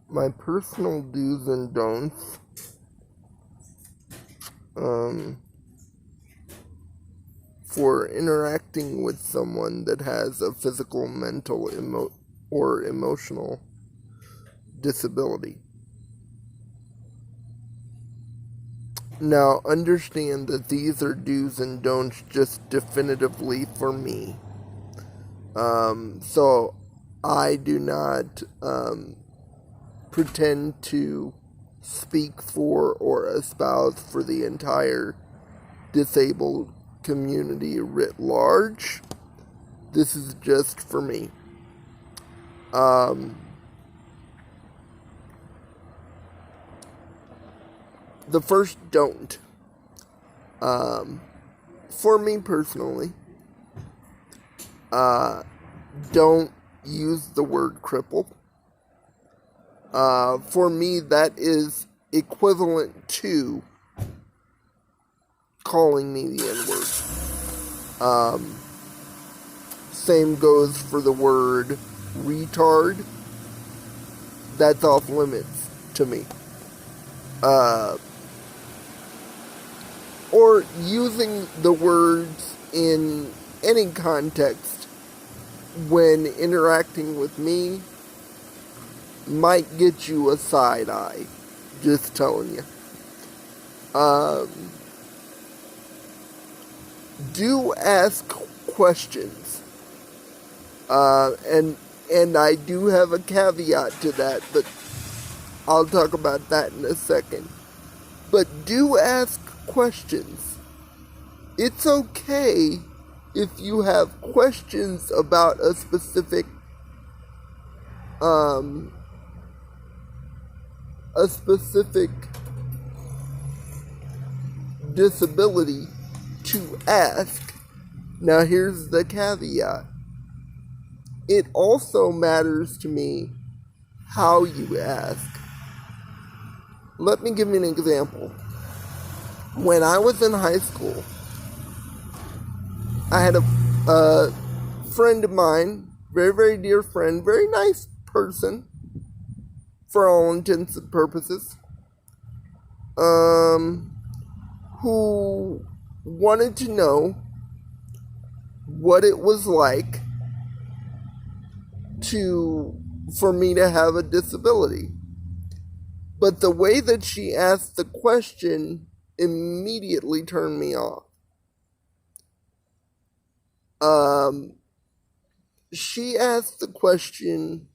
my personal do's and don'ts, for interacting with someone that has a physical, mental, or emotional disability. Now, understand that these are do's and don'ts just definitively for me. So I do not pretend to speak for or espouse for the entire disabled community writ large. This is just for me. The first don't. For me personally, don't use the word cripple. For me, that is equivalent to calling me the N-word. Same goes for the word retard. That's off limits to me. Or using the words in any context when interacting with me might get you a side eye. Just telling you. Do ask questions. And I do have a caveat to that, but I'll talk about that in a second. But do ask questions. It's okay if you have questions about a specific disability to ask. Now here's the caveat. It also matters to me how you ask. Let me give you an example. When I was in high school, I had a friend of mine, very, very dear friend, very nice person, for all intents and purposes, who wanted to know what it was like for me to have a disability. But the way that she asked the question immediately turned me off. She asked the question,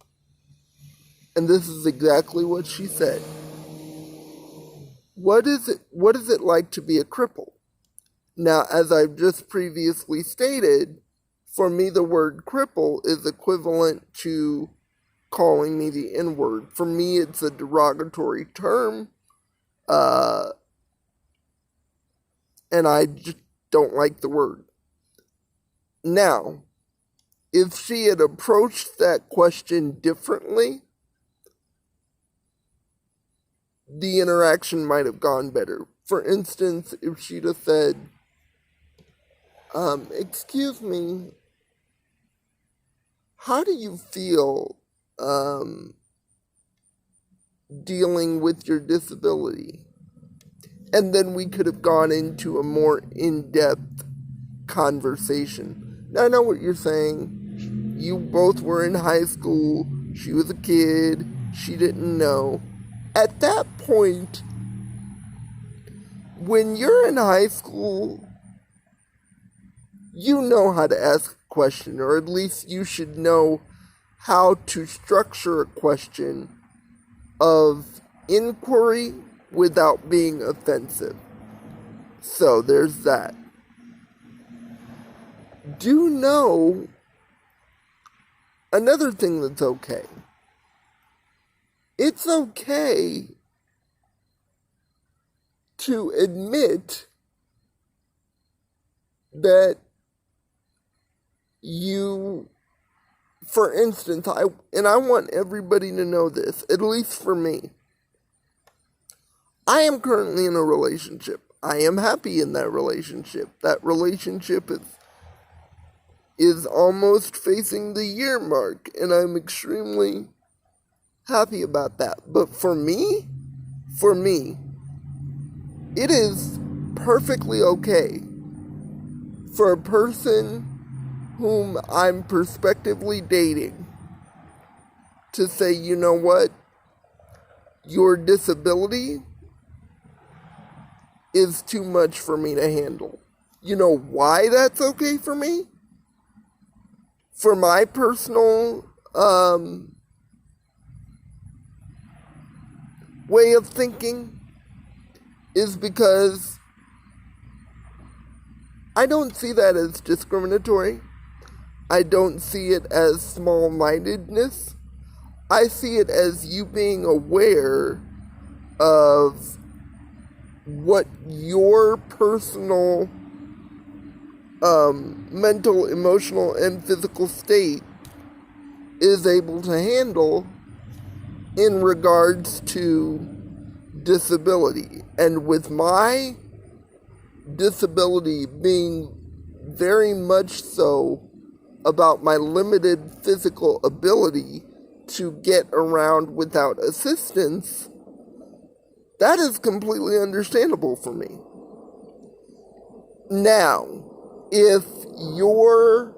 and this is exactly what she said. What is it like to be a cripple? Now, as I've just previously stated, for me the word cripple is equivalent to calling me the N-word. For me, it's a derogatory term, and I just don't like the word. Now, if she had approached that question differently, the interaction might have gone better. For instance, if she'd have said, excuse me, how do you feel dealing with your disability? And then we could have gone into a more in-depth conversation. Now, I know what you're saying. You both were in high school. She was a kid. She didn't know. At that point, when you're in high school, you know how to ask a question, or at least you should know how to structure a question of inquiry without being offensive. So there's that. Do know another thing that's okay. It's okay to admit that you, for instance, I want everybody to know this, at least for me. I am currently in a relationship. I am happy in that relationship. That relationship is almost facing the year mark, and I'm extremely happy about that. But for me, it is perfectly okay for a person whom I'm prospectively dating to say, you know what, your disability is too much for me to handle. You know why that's okay for me? For my personal way of thinking is because I don't see that as discriminatory. I don't see it as small-mindedness. I see it as you being aware of what your personal mental, emotional, and physical state is able to handle in regards to disability. And with my disability being very much so about my limited physical ability to get around without assistance, that is completely understandable for me. Now, if you're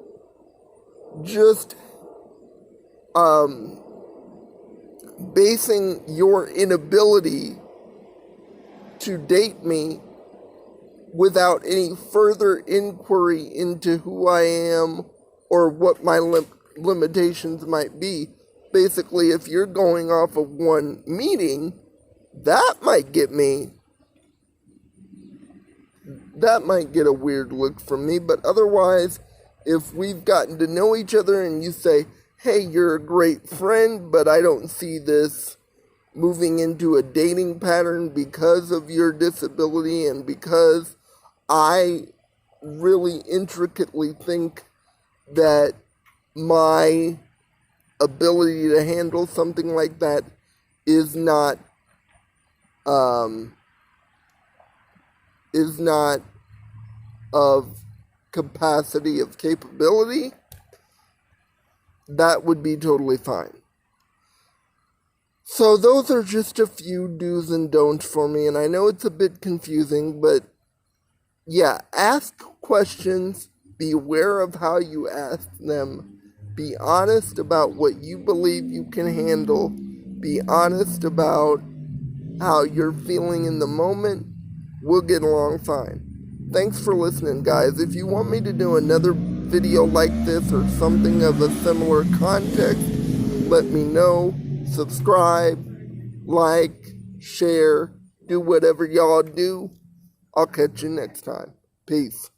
just basing your inability to date me without any further inquiry into who I am or what my limitations might be, basically, if you're going off of one meeting, that might get a weird look from me. But otherwise, if we've gotten to know each other and you say, hey, you're a great friend, but I don't see this moving into a dating pattern because of your disability and because I really intricately think that my ability to handle something like that is not of capacity, of capability, that would be totally fine. So those are just a few do's and don'ts for me, and I know it's a bit confusing, but yeah, ask questions, be aware of how you ask them, be honest about what you believe you can handle, be honest about how you're feeling in the moment. We'll get along fine. Thanks for listening, guys. If you want me to do another video like this or something of a similar context, let me know. Subscribe, like, share, do whatever y'all do. I'll catch you next time. Peace.